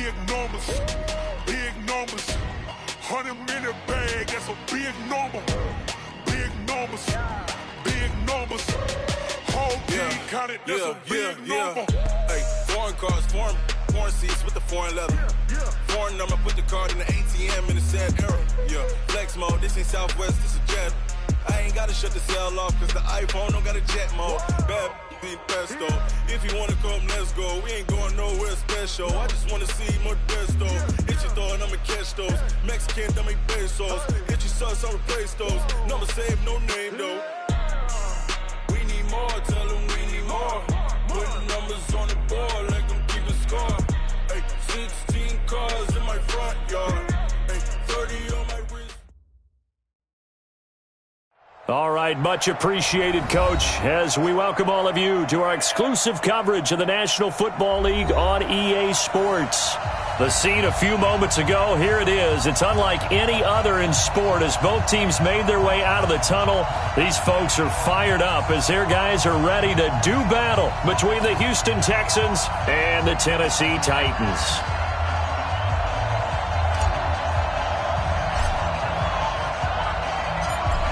big numbers, big numbers. 100-minute bag, that's a big number. Big numbers, big numbers. Whole team counted, that's a big number. Hey, foreign cars, foreign seats with the foreign leather. Foreign number, put the card in the ATM in the sad era. Yeah, flex mode, this ain't Southwest, this is jet. I ain't gotta shut the cell off, cause the iPhone don't got a jet mode. Bad pesto. If you wanna come, let's go. We ain't going nowhere special. I just wanna see Modesto. Hit your thought, I'ma catch those. Mexican, I make pesos. Hit your sauce, I'll replace those. Number saved, no name though. We need more, tell them we need more. Putting numbers on the board, like them keep a score. Hey, 16 cars in my front yard. Hey, 30 on my wrist. All right, much appreciated, Coach, as we welcome all of you to our exclusive coverage of the National Football League on EA Sports. The scene a few moments ago, here it is. It's unlike any other in sport as both teams made their way out of the tunnel. These folks are fired up as their guys are ready to do battle between the Houston Texans and the Tennessee Titans.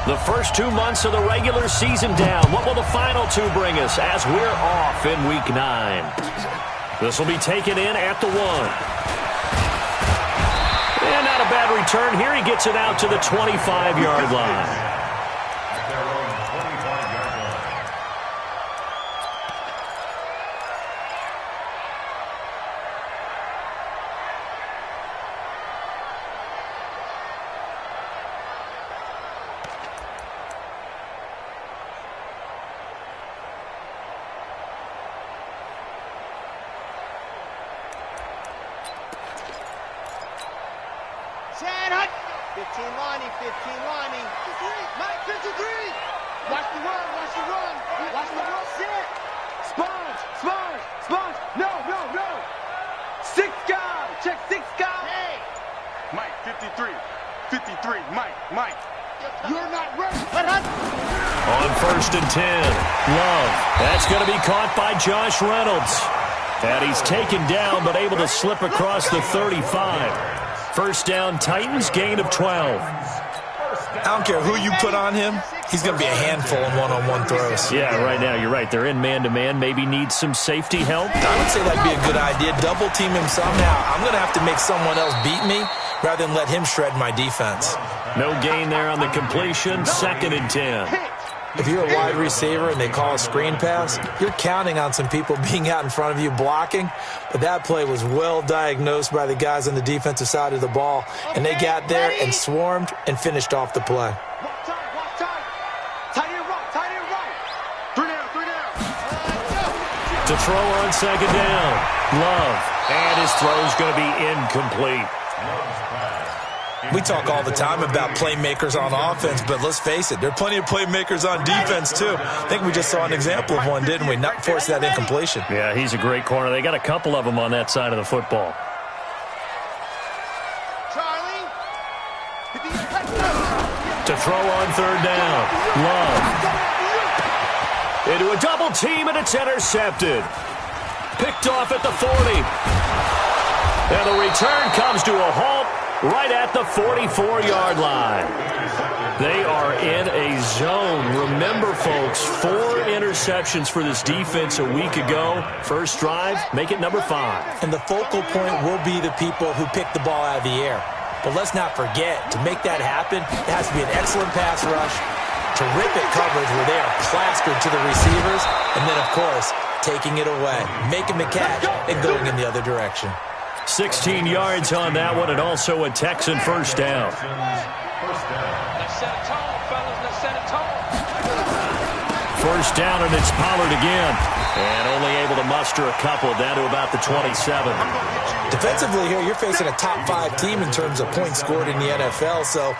The first 2 months of the regular season down. What will the final two bring us as we're off in Week 9? This will be taken in at the 1. And not a bad return here. He gets it out to the 25-yard line. Chad Hunt. 15 lining, 15 lining. 53, Mike, 53. Watch the run, watch the run. Watch the run, sit. Sponge. No. 6 guy, check 6 guy. Hey. Mike, 53, Mike. You're not ready. Let Hunt. On 1st and 10, Love. That's going to be caught by Josh Reynolds. And he's taken down but able to slip across the 35. First down, Titans, gain of 12. I don't care who you put on him. He's going to be a handful in one-on-one throws. Yeah, right now, you're right. They're in man-to-man. Maybe need some safety help. I would say that'd be a good idea. Double team him somehow. I'm going to have to make someone else beat me rather than let him shred my defense. No gain there on the completion. 2nd and 10. If you're a wide receiver and they call a screen pass, you're counting on some people being out in front of you blocking. But that play was well diagnosed by the guys on the defensive side of the ball. And they got there and swarmed and finished off the play. Walk tight. Tight end right. 3 down. To throw on 2nd down. Love. And his throw's going to be incomplete. We talk all the time about playmakers on offense, but let's face it, there are plenty of playmakers on defense, too. I think we just saw an example of one, didn't we? Not force that incompletion. Yeah, he's a great corner. They got a couple of them on that side of the football. Charlie. To throw on 3rd down. Love. Into a double team, and it's intercepted. Picked off at the 40. And the return comes to a halt right at the 44-yard line. They are in a zone. Remember, folks, 4 interceptions for this defense a week ago. First drive, make it number 5. And the focal point will be the people who pick the ball out of the air. But let's not forget, to make that happen, it has to be an excellent pass rush, terrific coverage where they are plastered to the receivers, and then, of course, taking it away, making the catch, and going in the other direction. 16 yards on that one, and also a Texan first down. Let's set a tone, fellas. Let's set a tone. First down, and it's Pollard again. And only able to muster a couple down to about the 27. Defensively here, you're facing a top-5 team in terms of points scored in the NFL. So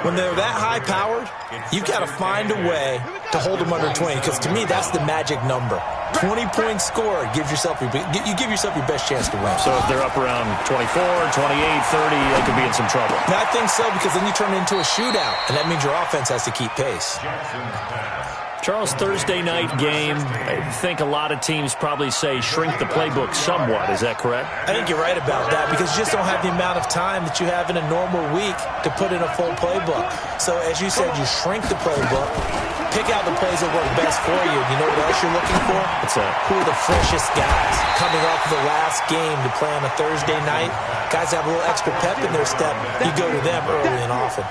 when they're that high-powered, you've got to find a way to hold them under 20. Because to me, that's the magic number. 20 points scored gives yourself you give yourself your best chance to win. So if they're up around 24, 28, 30, they could be in some trouble. Now, I think so, because then you turn it into a shootout, and that means your offense has to keep pace. Charles, Thursday night game, I think a lot of teams probably say shrink the playbook somewhat. Is that correct? I think you're right about that because you just don't have the amount of time that you have in a normal week to put in a full playbook. So as you said, you shrink the playbook, pick out the plays that work best for you. You know what else you're looking for? What's that? Who are the freshest guys coming off of the last game to play on a Thursday night? Guys have a little extra pep in their step. You go to them early and often.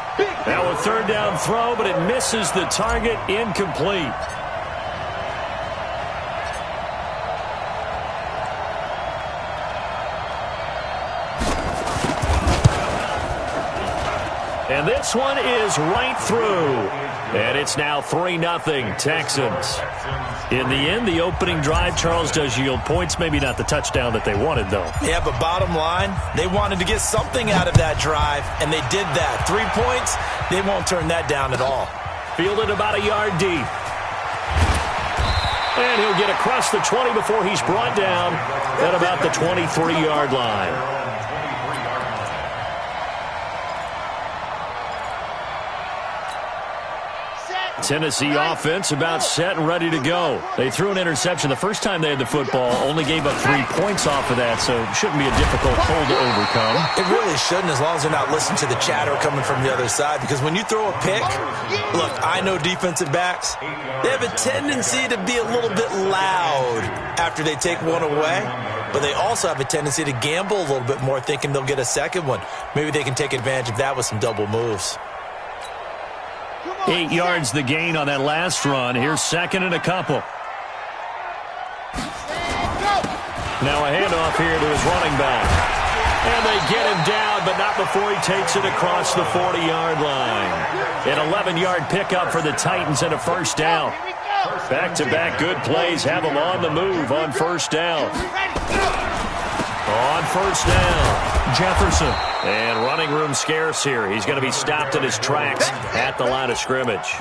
Now a third down throw, but it misses the target, incomplete. And this one is right through. And it's now 3-0 Texans. In the end, the opening drive, Charles, does yield points. Maybe not the touchdown that they wanted, though. Yeah, but bottom line, they wanted to get something out of that drive, and they did that. 3 points, they won't turn that down at all. Fielded about a yard deep. And he'll get across the 20 before he's brought down at about the 23-yard line. Tennessee offense about set and ready to go. They threw an interception the first time they had the football, only gave up 3 points off of that, so it shouldn't be a difficult hole to overcome. It really shouldn't, as long as they're not listening to the chatter coming from the other side, because when you throw a pick, look, I know defensive backs, they have a tendency to be a little bit loud after they take one away, but they also have a tendency to gamble a little bit more, thinking they'll get a second one. Maybe they can take advantage of that with some double moves. 8 yards the gain on that last run. Here's second and a couple. Now a handoff here to his running back. And they get him down, but not before he takes it across the 40-yard line. An 11-yard pickup for the Titans and a first down. Back-to-back good plays have them on the move on first down. On first down, Jefferson. And running room scarce here. He's going to be stopped in his tracks at the line of scrimmage.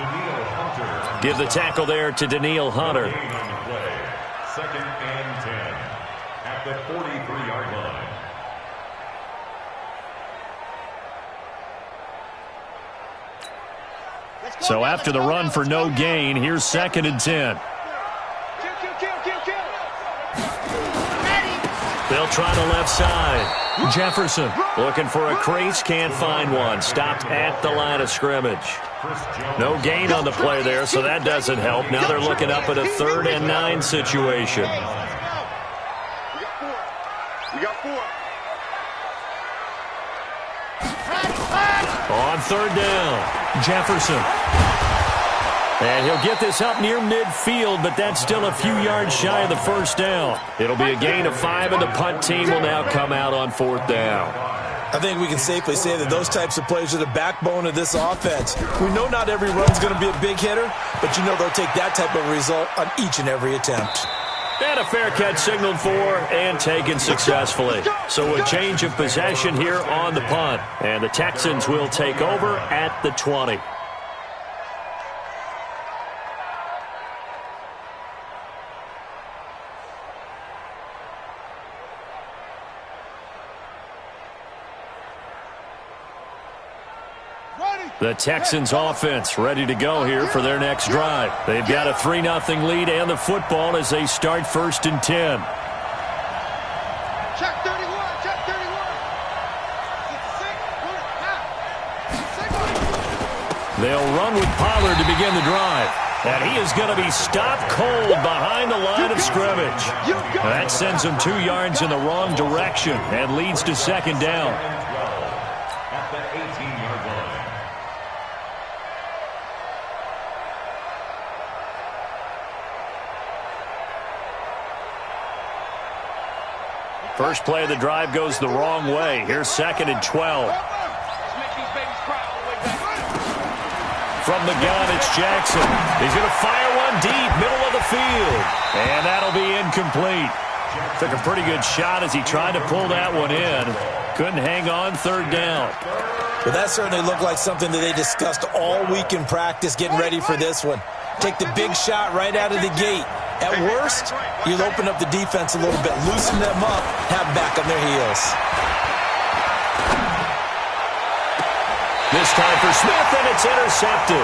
Give the tackle there to Danielle Hunter. Second and 10 at the 43-yard line. So after the run for no gain, here's second and 10. They'll try the left side. Jefferson looking for a crease, can't find one. Stopped at the line of scrimmage. No gain on the play there, so that doesn't help. Now they're looking up at a 3rd and 9 situation. We got 4. On third down, Jefferson. And he'll get this up near midfield, but that's still a few yards shy of the first down. It'll be a gain of 5, and the punt team will now come out on 4th down. I think we can safely say that those types of plays are the backbone of this offense. We know not every run's going to be a big hitter, but you know they'll take that type of result on each and every attempt. And a fair catch signaled for and taken successfully. So a change of possession here on the punt. And the Texans will take over at the 20. The Texans offense ready to go here for their next drive. They've got a 3-0 lead and the football as they start 1st and 10. Check 31, check 31. They'll run with Pollard to begin the drive. And he is going to be stopped cold behind the line of scrimmage. That sends him 2 yards in the wrong direction and leads to second down. At the 18-yard line. First play of the drive goes the wrong way. Here's second and 12. From the gun, it's Jackson. He's going to fire one deep, middle of the field. And that'll be incomplete. Took a pretty good shot as he tried to pull that one in. Couldn't hang on, third down. Well, that certainly looked like something that they discussed all week in practice, getting ready for this one. Take the big shot right out of the gate. At worst, you'll open up the defense a little bit, loosen them up, have them back on their heels. This time for Smith, and it's intercepted.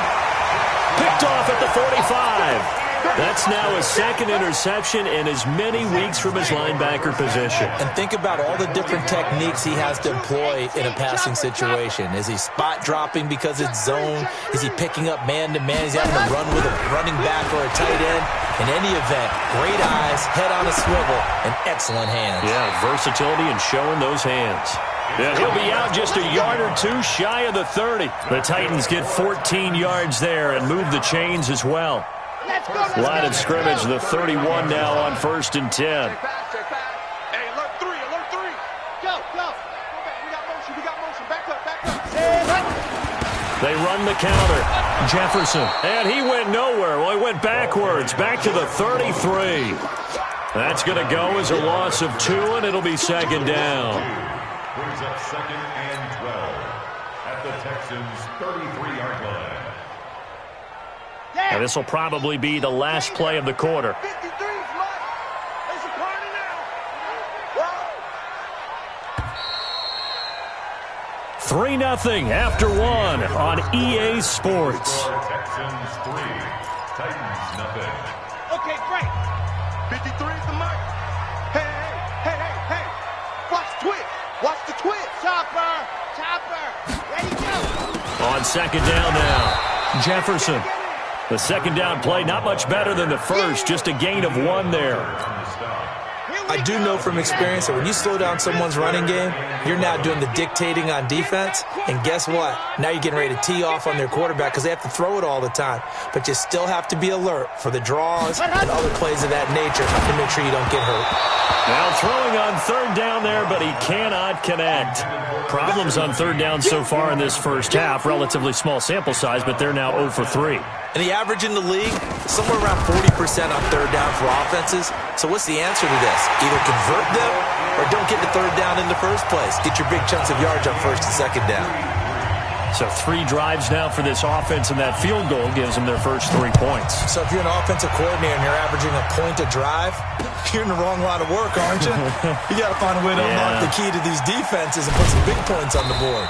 Picked off at the 45. That's now his second interception in as many weeks from his linebacker position. And think about all the different techniques he has to employ in a passing situation. Is he spot dropping because it's zone? Is he picking up man-to-man? Is he having to run with a running back or a tight end? In any event, great eyes, head on a swivel, and excellent hands. Yeah, versatility and showing those hands. Yeah, he'll be out just a yard or two shy of the 30. The Titans get 14 yards there and move the chains as well. Line of scrimmage, the 31 now on 1st and 10. Hey, alert three. Go. We got motion. Back up. They run the counter. Jefferson. And he went nowhere. Well, he went backwards. Back to the 33. That's going to go as a loss of 2, and it'll be second down. Brings up 2nd and 12 at the Texans' 33-yard line. And this will probably be the last play of the quarter. 3-0 after 1 on EA Sports. Texans 3, Titans nothing. Okay, great. 53 is the mark. Hey. Watch the twist. Chopper. Ready, go. On second down now, Jefferson. The second down play, not much better than the first, just a gain of 1 there. I do know from experience that when you slow down someone's running game, you're now doing the dictating on defense. And guess what? Now you're getting ready to tee off on their quarterback because they have to throw it all the time. But you still have to be alert for the draws and other plays of that nature to make sure you don't get hurt. Now throwing on 3rd down there, but he cannot connect. Problems on 3rd down so far in this first half. Relatively small sample size, but they're now 0 for 3. And the average in the league, somewhere around 40% on 3rd down for offenses. So what's the answer to this? Either convert them or don't get to 3rd down in the first place. Get your big chunks of yards on 1st and 2nd down. So 3 drives now for this offense, and that field goal gives them their first 3 points. So if you're an offensive coordinator and you're averaging a point a drive, you're in the wrong line of work, aren't you? You got to find a way to unlock the key to these defenses and put some big points on the board.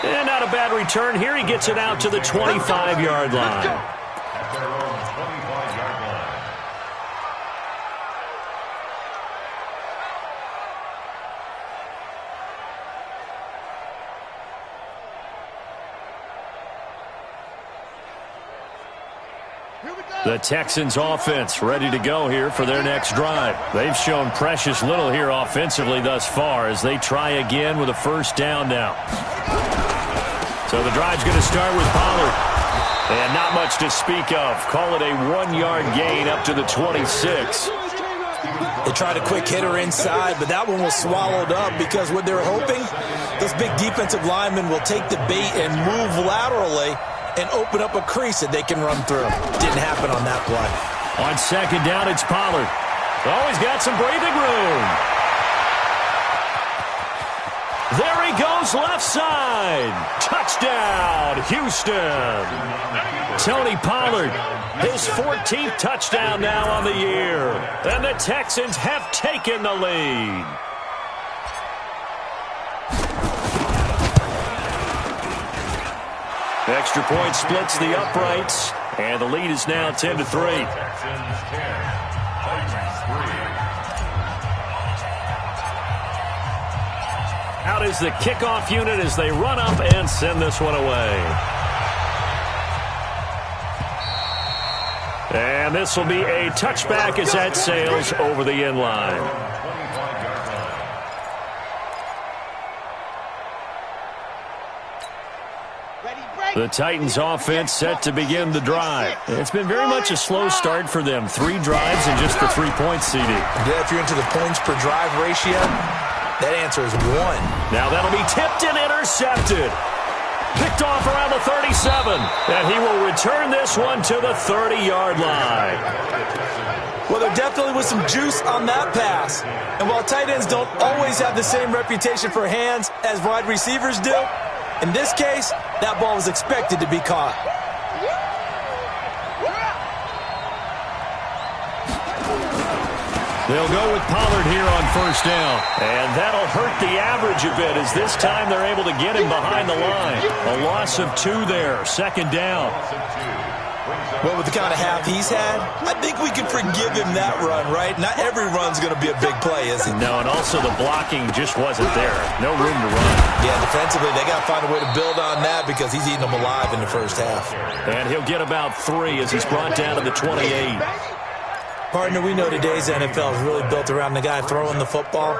And not a bad return. Here he gets it out to the 25-yard line. At their own 25-yard line. The Texans offense ready to go here for their next drive. They've shown precious little here offensively thus far as they try again with a 1st down now. So the drive's going to start with Pollard. And not much to speak of. Call it a 1-yard gain up to the 26. They tried a quick hitter inside, but that one was swallowed up because what they're hoping, those big defensive linemen will take the bait and move laterally and open up a crease that they can run through. Didn't happen on that play. On second down, it's Pollard. Oh, he's got some breathing room. There he goes, left side. Touchdown, Houston. Tony Pollard, his 14th touchdown now on the year. And the Texans have taken the lead. Extra point splits the uprights, and the lead is now 10-3. Texans 10, Titans 3. Out is the kickoff unit as they run up and send this one away. And this will be a touchback as that sails over the end line. The Titans offense set to begin the drive. It's been very much a slow start for them. 3 drives and just the 3 points, CD. Yeah, if you're into the points per drive ratio, that answer is 1. Now that'll be tipped and intercepted. Picked off around the 37. And he will return this one to the 30-yard line. Well, there definitely was some juice on that pass. And while tight ends don't always have the same reputation for hands as wide receivers do, in this case, that ball was expected to be caught. They'll go with Pollard here on 1st down. And that'll hurt the average a bit as this time they're able to get him behind the line. A loss of 2 there. 2nd down. Well, with the kind of half he's had, I think we can forgive him that run, right? Not every run's going to be a big play, is it? No, and also the blocking just wasn't there. No room to run. Yeah, defensively, they got to find a way to build on that because he's eating them alive in the first half. And he'll get about 3 as he's brought down to the 28. Partner, we know today's NFL is really built around the guy throwing the football.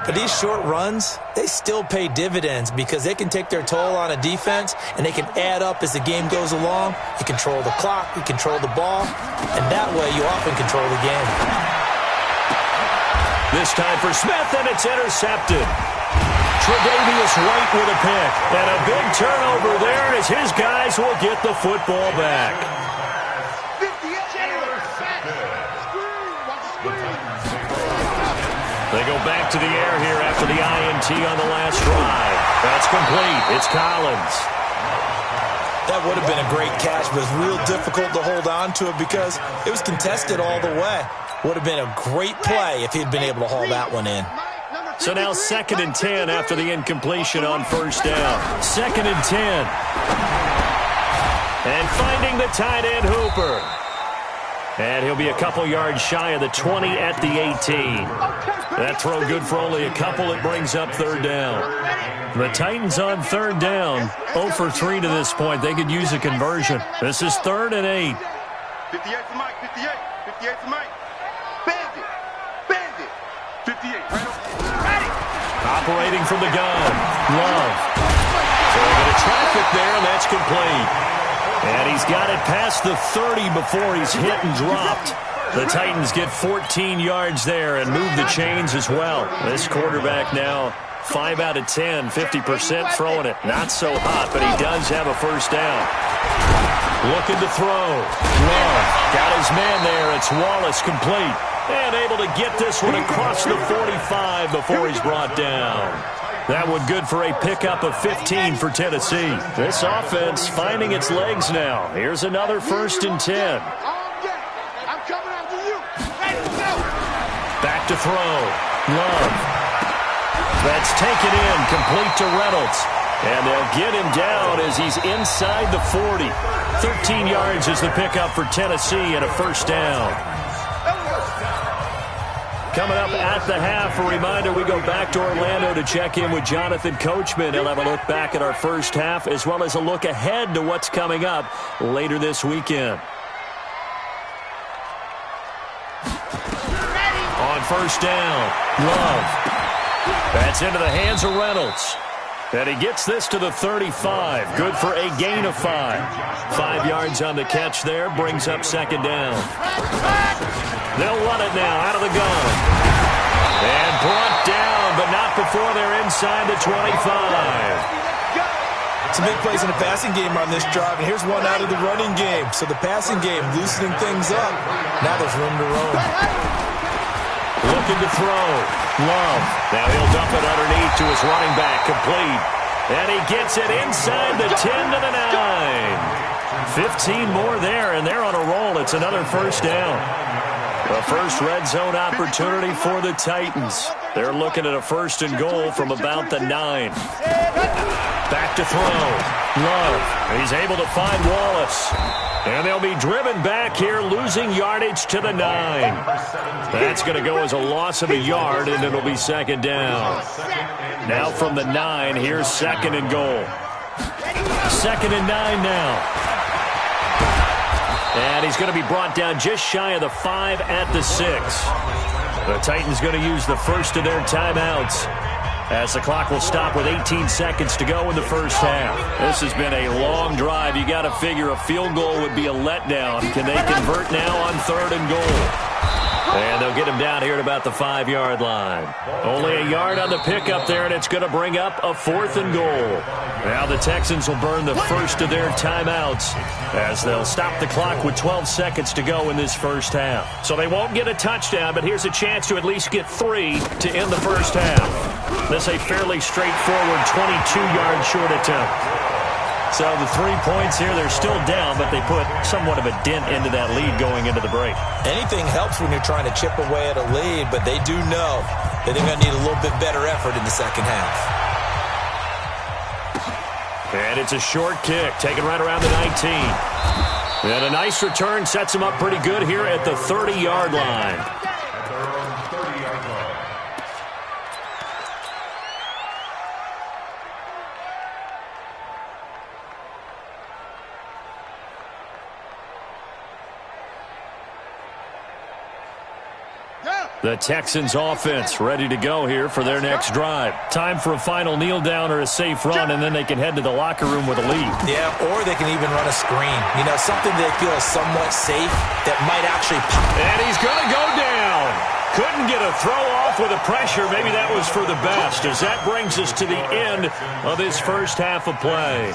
But these short runs, they still pay dividends because they can take their toll on a defense and they can add up as the game goes along. You control the clock, you control the ball, and that way you often control the game. This time for Smith, and it's intercepted. Tre'Davious White with a pick. And a big turnover there as his guys will get the football back. They go back to the air here after the INT on the last drive. That's complete. It's Collins. That would have been a great catch, but it's real difficult to hold on to it because it was contested all the way. Would have been a great play if he'd been able to haul that one in. So now 2nd and 10 after the incompletion on first down. 2nd and 10. And finding the tight end Hooper. And he'll be a couple yards shy of the 20 at the 18. That throw good for only a couple. It brings up 3rd down. The Titans on 3rd down. 0 for 3 to this point. They could use a conversion. This is 3rd and 8. 58 to Mike, 58. 58 to Mike. Bandit. Bandit. 58. Ready. Operating from the gun. Love. So a bit of traffic there, and that's complete. And he's got it past the 30 before he's hit and dropped. The Titans get 14 yards there and move the chains as well. This quarterback now 5 out of 10, 50% throwing it. Not so hot, but he does have a first down. Looking to throw. Love got his man there. It's Wallace complete. And able to get this one across the 45 before he's brought down. That one good for a pickup of 15 for Tennessee. This offense finding its legs now. Here's another 1st and 10. Back to throw. Love. That's taken in, complete to Reynolds. And they'll get him down as he's inside the 40. 13 yards is the pickup for Tennessee and a first down. Coming up at the half, a reminder, we go back to Orlando to check in with Jonathan Coachman. He'll have a look back at our first half as well as a look ahead to what's coming up later this weekend. On first down, Love. That's into the hands of Reynolds. And he gets this to the 35. Good for a gain of 5. 5 yards on the catch there. Brings up 2nd down. They'll run it now out of the gun. And brought down, but not before they're inside the 25. Some big plays in the passing game on this drive, and here's one out of the running game. So the passing game loosening things up. Now there's room to roam. Looking to throw. Love. Now he'll dump it underneath to his running back. Complete. And he gets it inside the 10 to the 9. 15 more there, and they're on a roll. It's another first down. The first red zone opportunity for the Titans. They're looking at a 1st and goal from about the 9. Back to throw. Love. He's able to find Wallace. And they'll be driven back here, losing yardage to the 9. That's going to go as a loss of a yard, and it'll be 2nd down. Now from the 9, here's 2nd and goal. 2nd and 9 now. And he's going to be brought down just shy of the 5 at the 6. The Titans going to use the first of their timeouts as the clock will stop with 18 seconds to go in the first half. This has been a long drive. You got to figure a field goal would be a letdown. Can they convert now on 3rd and goal? And they'll get him down here at about the 5-yard line. Only a yard on the pickup there, and it's going to bring up a 4th and goal. Now the Texans will burn the first of their timeouts as they'll stop the clock with 12 seconds to go in this first half. So they won't get a touchdown, but here's a chance to at least get 3 to end the first half. This is a fairly straightforward 22-yard short attempt. So the 3 points here, they're still down, but they put somewhat of a dent into that lead going into the break. Anything helps when you're trying to chip away at a lead, but they do know that they're going to need a little bit better effort in the second half. And it's a short kick, taken right around the 19. And a nice return sets him up pretty good here at the 30-yard line. At their own 30-yard line. The Texans offense ready to go here for their next drive. Time for a final kneel down or a safe run, and then they can head to the locker room with a lead. Yeah, or they can even run a screen. You know, something they feel is somewhat safe that might actually pop. And he's going to go down. Couldn't get a throw off with the pressure. Maybe that was for the best, as that brings us to the end of this first half of play.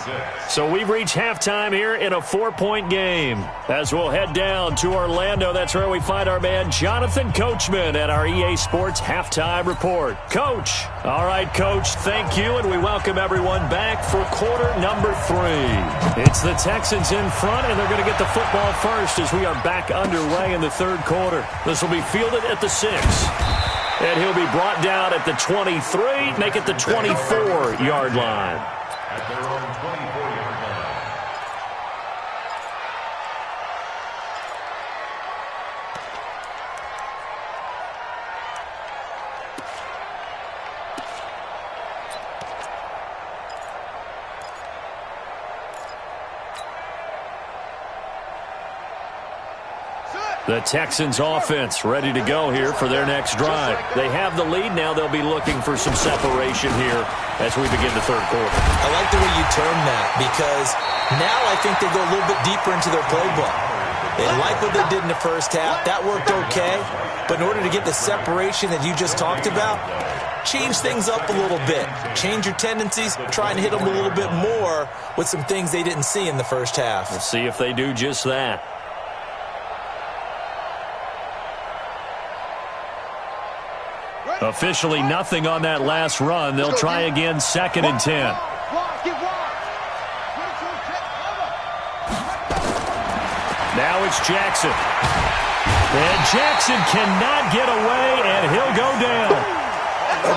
So we've reached halftime here in a 4-point game. As we'll head down to Orlando, that's where we find our man Jonathan Coachman at our EA Sports Halftime Report. Coach. All right, Coach, thank you, and we welcome everyone back for quarter number 3. It's the Texans in front, and they're going to get the football first as we are back underway in the third quarter. This will be fielded at the 6. And he'll be brought down at the 23, make it the 24-yard line. At their own 24-yard line. The Texans offense ready to go here for their next drive. They have the lead now. They'll be looking for some separation here as we begin the third quarter. I like the way you term that, because now I think they go a little bit deeper into their playbook. They like what they did in the first half. That worked okay. But in order to get the separation that you just talked about, change things up a little bit. Change your tendencies. Try and hit them a little bit more with some things they didn't see in the first half. We'll see if they do just that. Officially nothing on that last run. They'll try again, 2nd and 10. Now it's Jackson. And Jackson cannot get away, and he'll go down.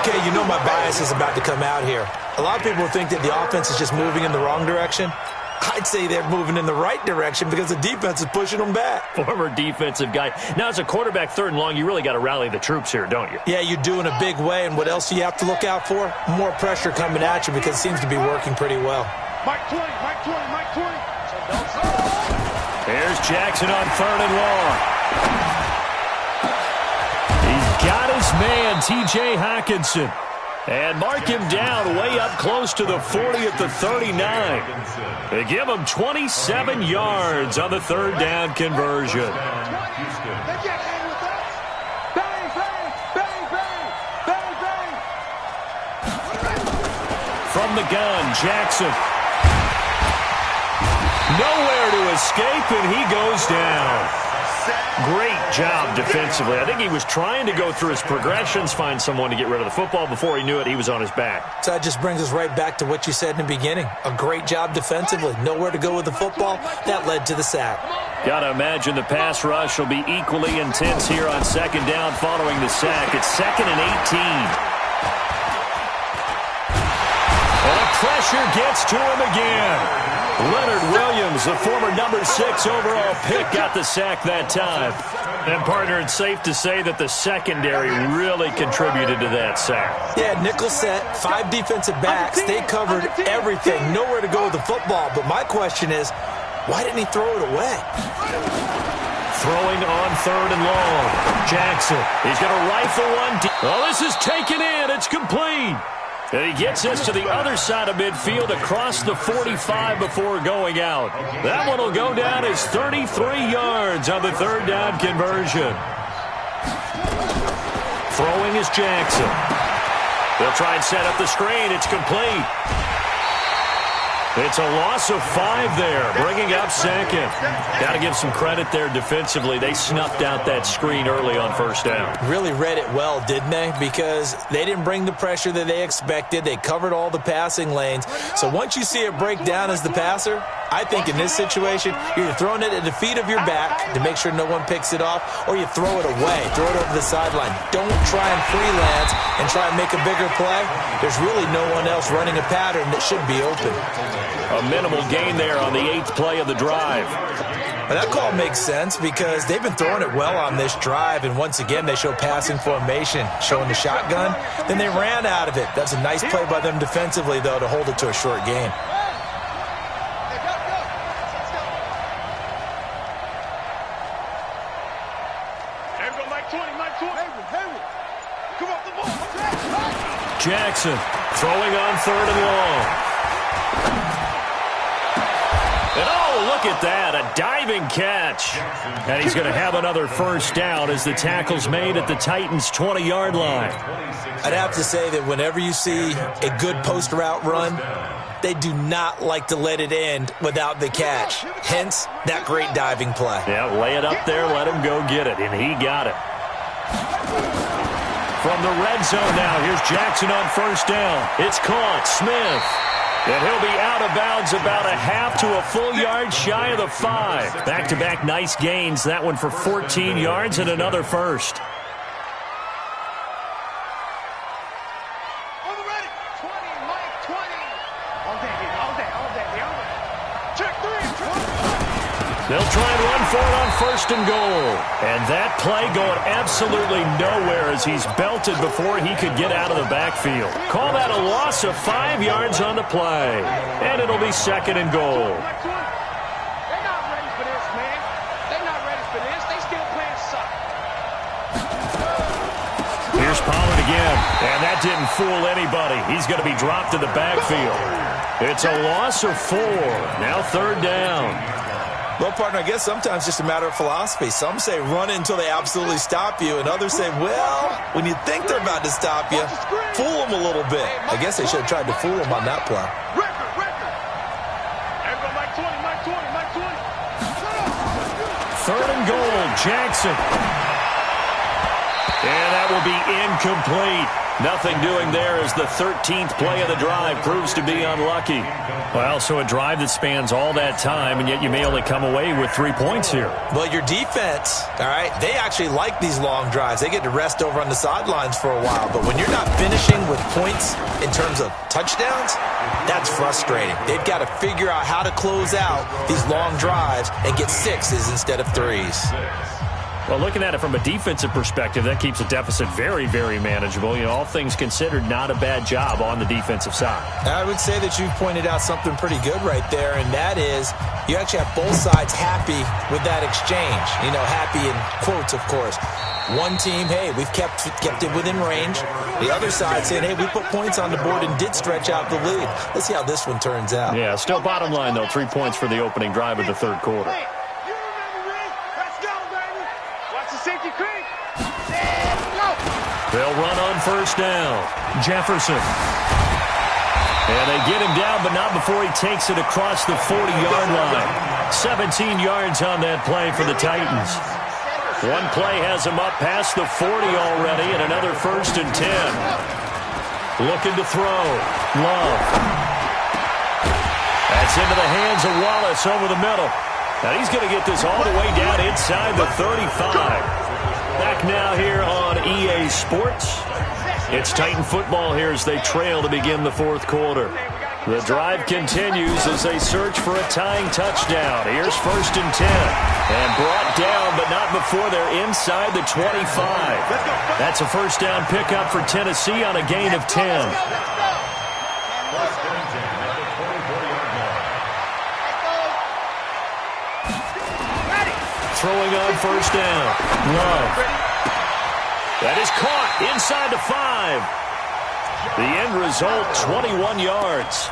Okay, you know my bias is about to come out here. A lot of people think that the offense is just moving in the wrong direction. I'd say they're moving in the right direction because the defense is pushing them back. Former defensive guy. Now, as a quarterback, 3rd and long, you really got to rally the troops here, don't you? Yeah, you do in a big way. And what else do you have to look out for? More pressure coming at you because it seems to be working pretty well. Mike 20, Mike 20, Mike 20. Here's Jackson on 3rd and long. He's got his man, T.J. Hockenson. And mark him down way up close to the 40 at the 39. They give him 27 yards on the 3rd down conversion. From the gun, Jackson. Nowhere to escape, and he goes down. Great job defensively. I think he was trying to go through his progressions, find someone to get rid of the football. Before he knew it, he was on his back. So that just brings us right back to what you said in the beginning. A great job defensively. Nowhere to go with the football. That led to the sack. Got to imagine the pass rush will be equally intense here on 2nd down following the sack. It's 2nd and 18. And the pressure gets to him again. Leonard Williams, the former number 6 overall pick, got the sack that time. And, partner, it's safe to say that the secondary really contributed to that sack. Yeah, nickel set, 5 defensive backs. They covered everything. Nowhere to go with the football. But my question is, why didn't he throw it away? Throwing on 3rd and long. Jackson, he's going to rifle one. Oh, this is taken in. It's complete. And he gets us to the other side of midfield across the 45 before going out. That one will go down as 33 yards on the 3rd down conversion. Throwing is Jackson. They'll try and set up the screen. It's complete. It's a loss of 5 there, bringing up 2nd. Got to give some credit there defensively. They snuffed out that screen early on 1st down. Really read it well, didn't they? Because they didn't bring the pressure that they expected. They covered all the passing lanes. So once you see it break down as the passer, I think in this situation, you're either throwing it at the feet of your back to make sure no one picks it off, or you throw it away, throw it over the sideline. Don't try and freelance and try and make a bigger play. There's really no one else running a pattern that should be open. A minimal gain there on the 8th play of the drive. Well, that call makes sense because they've been throwing it well on this drive, and once again they show passing formation, showing the shotgun. Then they ran out of it. That's a nice play by them defensively, though, to hold it to a short game. Jackson throwing on 3rd and long. And oh, look at that, a diving catch. And he's going to have another first down as the tackle's made at the Titans' 20-yard line. I'd have to say that whenever you see a good post route run, they do not like to let it end without the catch. Hence, that great diving play. Yeah, lay it up there, let him go get it, and he got it. From the red zone now, here's Jackson on first down. It's caught, Smith. And he'll be out of bounds about a half to a full yard shy of the 5. Back-to-back nice gains, that one for 14 yards and another first. On the ready. 20, Mike, 20. All day. Check 3. They'll try and run for it on 1st and goal. And that play going absolutely nowhere as he's belted before he could get out of the backfield. Call that a loss of 5 yards on the play. And it'll be 2nd and goal. They're not ready for this, man. They're not ready for this. They still playing suck. Here's Pollard again. And that didn't fool anybody. He's going to be dropped to the backfield. It's a loss of 4. Now 3rd down. Well, partner, I guess sometimes it's just a matter of philosophy. Some say run it until they absolutely stop you, and others say, well, when you think they're about to stop you, fool them a little bit. I guess they should have tried to fool them on that play. Record. And go Mike 20. 3rd and goal, Jackson. And that will be incomplete. Nothing doing there as the 13th play of the drive proves to be unlucky. Well, so a drive that spans all that time, and yet you may only come away with 3 points here. Well, your defense, all right, they actually like these long drives. They get to rest over on the sidelines for a while. But when you're not finishing with points in terms of touchdowns, that's frustrating. They've got to figure out how to close out these long drives and get 6s instead of 3s. Well, looking at it from a defensive perspective, that keeps a deficit very, very manageable. You know, all things considered, not a bad job on the defensive side. I would say that you've pointed out something pretty good right there, and that is you actually have both sides happy with that exchange. You know, happy in quotes, of course. One team, hey, we've kept it within range. The other side saying, hey, we put points on the board and did stretch out the lead. Let's see how this one turns out. Yeah, still bottom line, though, 3 points for the opening drive of the 3rd quarter. They'll run on 1st down. Jefferson. And they get him down, but not before he takes it across the 40-yard line. 17 yards on that play for the Titans. One play has him up past the 40 already, and another 1st and 10. Looking to throw. Love. That's into the hands of Wallace over the middle. Now he's going to get this all the way down inside the 35. Back now here on EA Sports. It's Titan football here as they trail to begin the 4th quarter. The drive continues as they search for a tying touchdown. Here's 1st and 10. And brought down, but not before they're inside the 25. That's a first down pickup for Tennessee on a gain of 10. Throwing on 1st down. Love. That is caught inside the 5. The end result, 21 yards.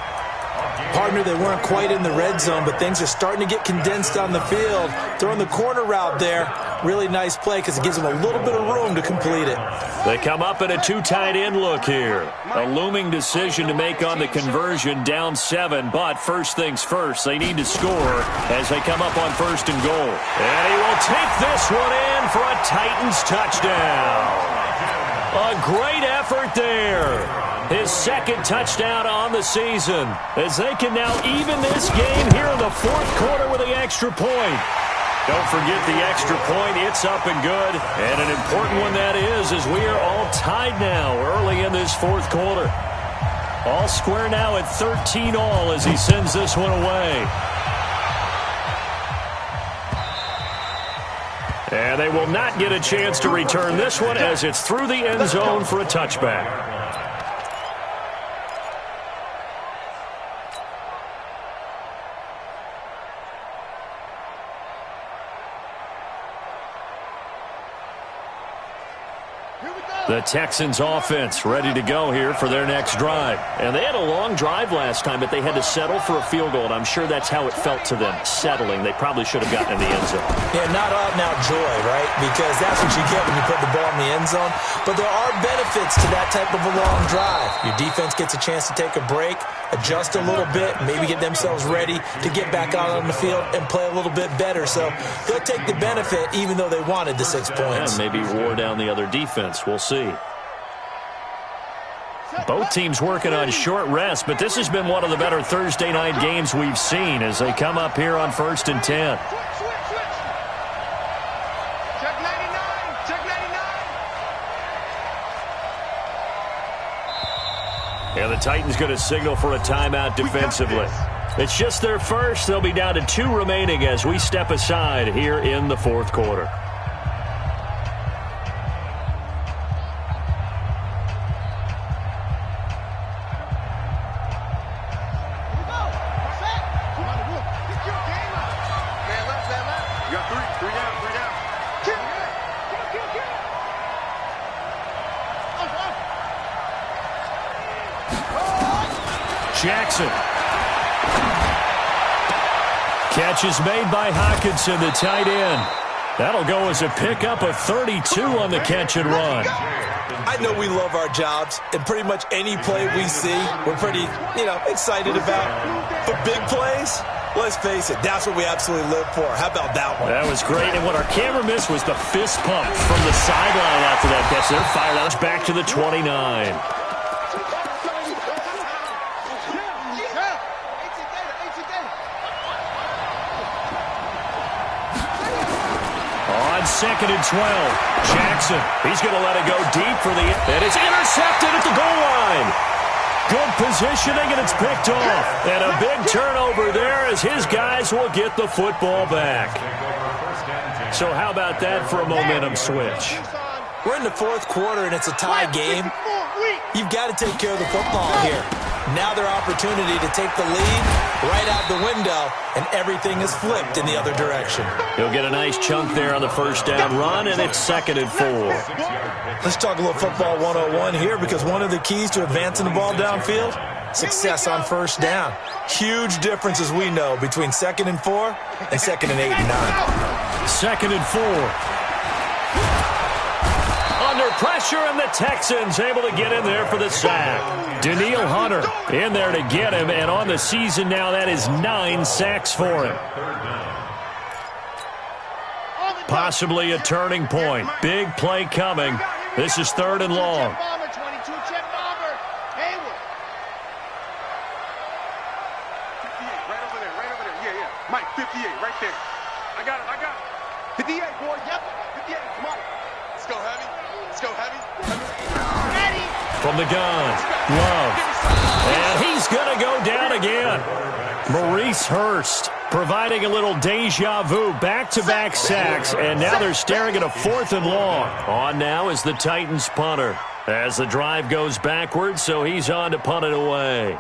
Partner, they weren't quite in the red zone, but things are starting to get condensed on the field. Throwing the corner route there. Really nice play because it gives them a little bit of room to complete it. They come up in a 2 tight end look here. A looming decision to make on the conversion, down 7, but first things first, they need to score as they come up on 1st and goal. And he will take this one in for a Titans touchdown. A great effort there. His 2nd touchdown on the season as they can now even this game here in the 4th quarter with the extra point. Don't forget the extra point. It's up and good. And an important one that is, as we are all tied now early in this 4th quarter. All square now at 13 all as he sends this one away. And they will not get a chance to return this one as it's through the end zone for a touchback. The Texans offense ready to go here for their next drive. And they had a long drive last time, but they had to settle for a field goal, and I'm sure that's how it felt to them, settling. They probably should have gotten in the end zone. Yeah, not out-and-out joy, right? Because that's what you get when you put the ball in the end zone. But there are benefits to that type of a long drive. Your defense gets a chance to take a break, adjust a little bit, maybe get themselves ready to get back out on the field and play a little bit better. So they'll take the benefit even though they wanted the 6 points. And maybe wore down the other defense. We'll see. Both teams working on short rest, but this has been one of the better Thursday night games we've seen as they come up here on 1st and 10. Check 99. Check 99. And the Titans going to signal for a timeout defensively. It's just their first. They'll be down to 2 remaining as we step aside here in the 4th quarter. Jackson. Catch is made by Hockenson, the tight end. That'll go as a pickup of 32 on the catch and run. I know we love our jobs, and pretty much any play we see, we're pretty, excited about. For big plays, let's face it, that's what we absolutely live for. How about that one? That was great, and what our camera missed was the fist pump from the sideline after that catch. They're fired out back to the 29. On 2nd and 12, Jackson, he's going to let it go deep for the, and it's intercepted at the goal line. Good positioning, and it's picked off. And a big turnover there as his guys will get the football back. So how about that for a momentum switch? We're in the 4th quarter, and it's a tie game. You've got to take care of the football here. Now their opportunity to take the lead right out the window, and everything is flipped in the other direction. He'll get a nice chunk there on the first down run, and it's 2nd and 4. Let's talk a little football 101 here, because one of the keys to advancing the ball downfield, success on first down. Huge difference, as we know, between 2nd and 4 and 2nd and 8 and 9. 2nd and 4. Under pressure, and the Texans able to get in there for the sack. Danielle Hunter in there to get him, and on the season now, that is 9 sacks for him. Possibly a turning point. Big play coming. This is 3rd and long. Mike, 58, right there. I got it. 58, boy. Yep, 58. Come on. Let's go heavy. Ready. From the gun, Love. And he's going to go down again. Maurice Hurst providing a little deja vu, back-to-back sacks, and now they're staring at a 4th and long. On now is the Titans punter as the drive goes backwards, so he's on to punt it away.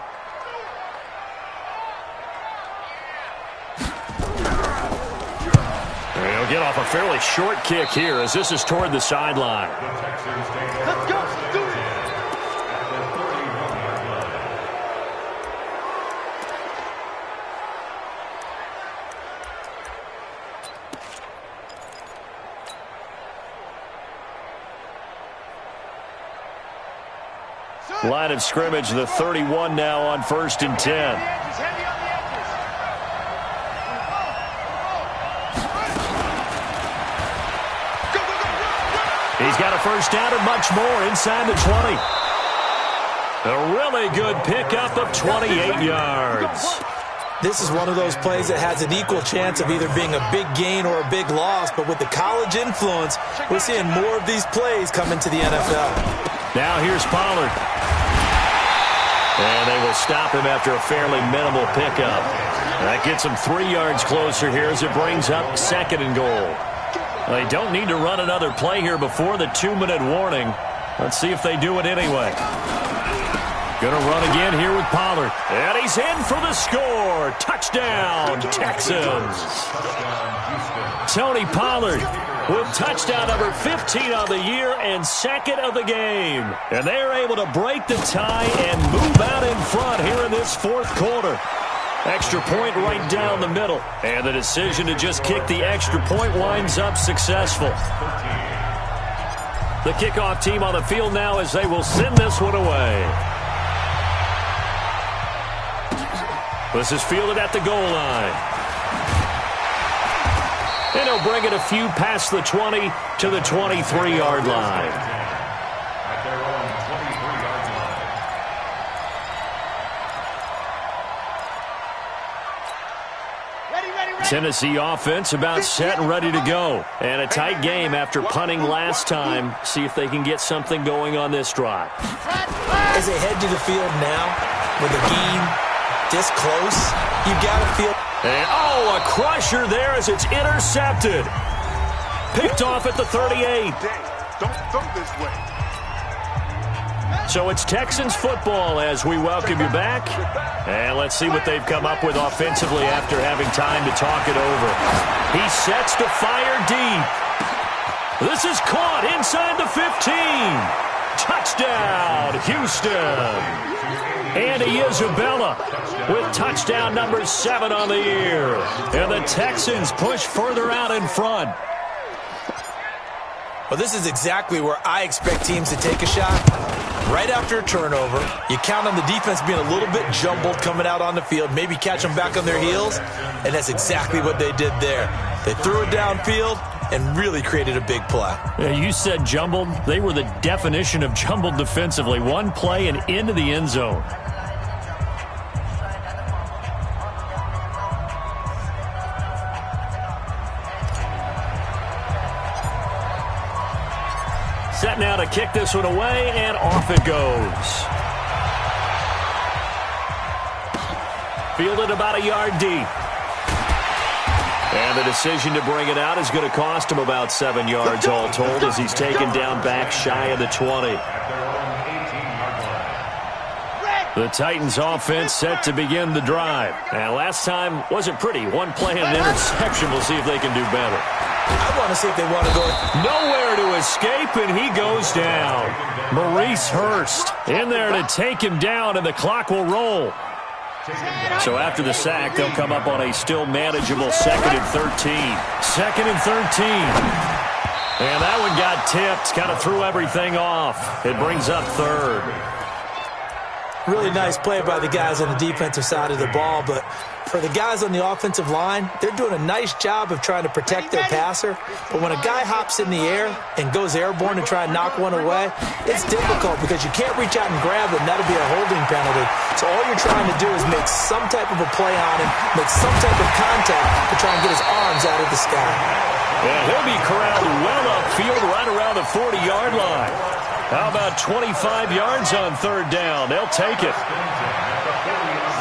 He'll get off a fairly short kick here as this is toward the sideline. Let's go. Do it. Line of scrimmage, the 31 now on 1st and 10. He's got a first down and much more inside the 20. A really good pickup of 28 yards. This is one of those plays that has an equal chance of either being a big gain or a big loss, but with the college influence, we're seeing more of these plays come into the NFL. Now here's Pollard. And they will stop him after a fairly minimal pickup. That gets him 3 yards closer here as it brings up 2nd and goal. They don't need to run another play here before the 2-minute warning. Let's see if they do it anyway. Going to run again here with Pollard. And he's in for the score. Touchdown, Texans. Tony Pollard with touchdown number 15 on the year and second of the game. And they're able to break the tie and move out in front here in this fourth quarter. Extra point right down the middle. And the decision to just kick the extra point winds up successful. The kickoff team on the field now as they will send this one away. This is fielded at the goal line. And he'll bring it a few past the 20 to the 23-yard line. At their own 23-yard line. Ready. Tennessee offense about set and ready to go. And a tight game after punting last time. See if they can get something going on this drive. As they head to the field now with the game this close, you got to feel... And, a crusher there as it's intercepted. Picked off at the 38. Don't throw this way. So it's Texans football as we welcome you back. And let's see what they've come up with offensively after having time to talk it over. He sets to fire deep. This is caught inside the 15. Touchdown, Houston. Andy Isabella with touchdown number 7 on the year. And the Texans push further out in front. Well, this is exactly where I expect teams to take a shot. Right after a turnover, you count on the defense being a little bit jumbled coming out on the field, maybe catch them back on their heels, and that's exactly what they did there. They threw it downfield and really created a big play. Yeah, you said jumbled. They were the definition of jumbled defensively. One play and into the end zone. Set now to kick this one away, and off it goes. Fielded about a yard deep. And the decision to bring it out is going to cost him about 7 yards all told as he's taken down back shy of the 20. The Titans offense set to begin the drive. And last time wasn't pretty. One play and an interception. We'll see if they can do better. I want to see if they want to go. Nowhere to escape, and he goes down. Maurice Hurst in there to take him down, and the clock will roll. So after the sack, they'll come up on a still manageable 2nd and 13. 2nd and 13. And that one got tipped. Kind of threw everything off. It brings up 3rd. Really nice play by the guys on the defensive side of the ball, but for the guys on the offensive line, they're doing a nice job of trying to protect their passer. But when a guy hops in the air and goes airborne to try and knock one away, it's difficult because you can't reach out and grab it, and that'll be a holding penalty. So all you're trying to do is make some type of a play on him, make some type of contact to try and get his arms out of the sky. And he'll be corralled well upfield right around the 40-yard line. How about 25 yards on 3rd down? They'll take it.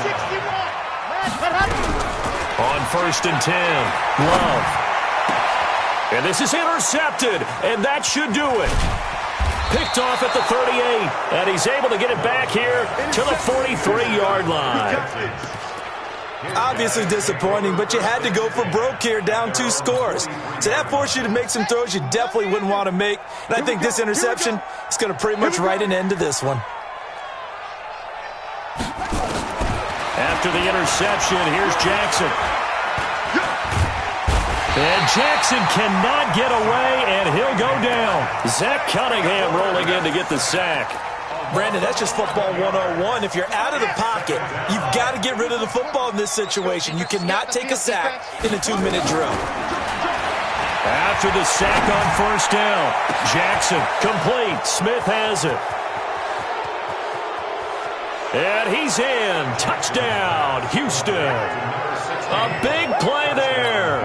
61. On 1st and 10, Love. And this is intercepted, and that should do it. Picked off at the 38, and he's able to get it back here to the 43-yard line. Obviously disappointing, but you had to go for broke here, down 2 scores. So that forced you to make some throws you definitely wouldn't want to make. And I think this interception is going to pretty much write an end to this one. After the interception, here's Jackson. And Jackson cannot get away, and he'll go down. Zach Cunningham rolling in to get the sack. Brandon, that's just football 101. If you're out of the pocket, you've got to get rid of the football in this situation. You cannot take a sack in a 2-minute drill. After the sack on 1st down, Jackson complete. Smith has it. And he's in. Touchdown, Houston. A big play there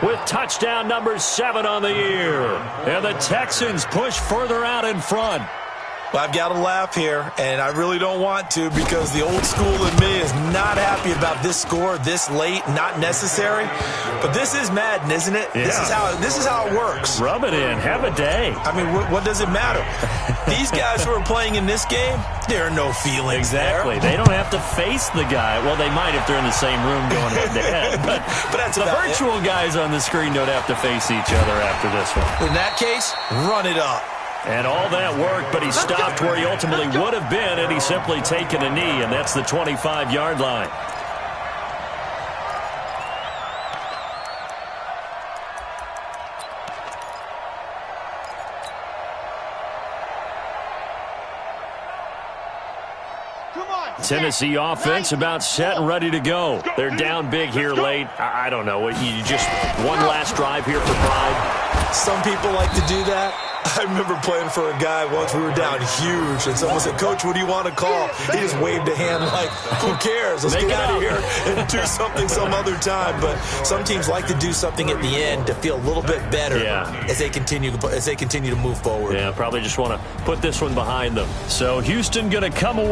with touchdown number 7 on the year. And the Texans push further out in front. Well, I've got to laugh here, and I really don't want to because the old school in me is not happy about this score this late, not necessary. But this is Madden, isn't it? Yeah. This is how it works. Rub it in. Have a day. I mean, what does it matter? These guys who are playing in this game, there are no feelings Exactly. there. They don't have to face the guy. Well, they might if they're in the same room going head-to-head. But that's the about virtual guys on the screen don't have to face each other after this one. In that case, run it up. And all that worked, but he stopped where he ultimately would have been had he simply taken a knee, and that's the 25-yard line. Tennessee offense about set and ready to go. They're down big here late. I don't know. You just one last drive here for pride. Some people like to do that. I remember playing for a guy once. We were down huge, and someone said, "Coach, what do you want to call?" He just waved a hand like, "Who cares? Let's get out of here and do something some other time." But some teams like to do something at the end to feel a little bit better as they continue to move forward. Yeah, probably just want to put this one behind them. So Houston going to come away